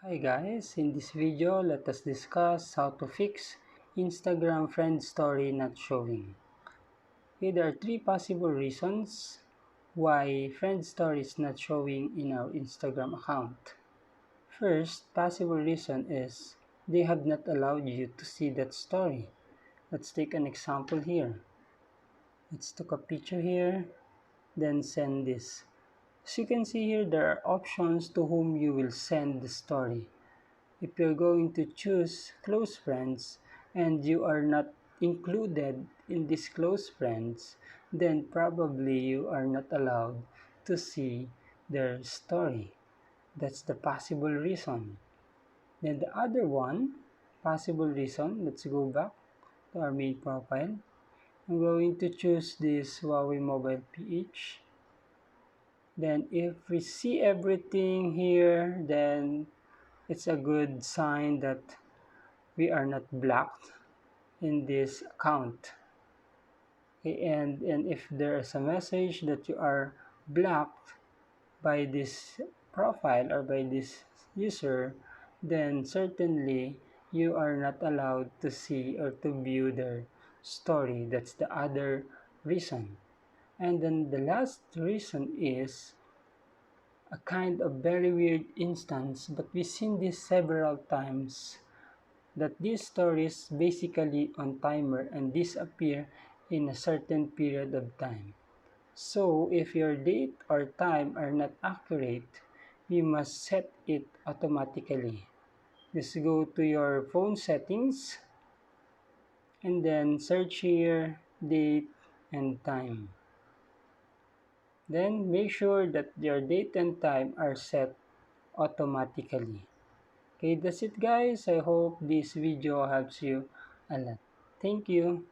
Hi guys, in this video let us discuss how to fix Instagram friend story not showing. Okay, there are three possible reasons why friend story is not showing in our Instagram account. First possible reason is they have not allowed you to see that story. Let's take an example here. Let's take a picture here, then send this. As you can see here, there are options to whom you will send the story. If you're going to choose close friends and you are not included in these close friends, then probably you are not allowed to see their story. That's the possible reason. Then the other one, possible reason, let's go back to our main profile. I'm going to choose this Huawei Mobile PH. Then if we see everything here, then it's a good sign that we are not blocked in this account. Okay, and if there is a message that you are blocked by this profile or by this user, then certainly you are not allowed to see or to view their story. That's the other reason. And then the last reason is a kind of very weird instance, but we've seen this several times, that these stories basically on timer and disappear in a certain period of time. So if your date or time are not accurate, you must set it automatically. Just go to your phone settings and then search here date and time. Then make sure that your date and time are set automatically. Okay, that's it guys. I hope this video helps you a lot. Thank you.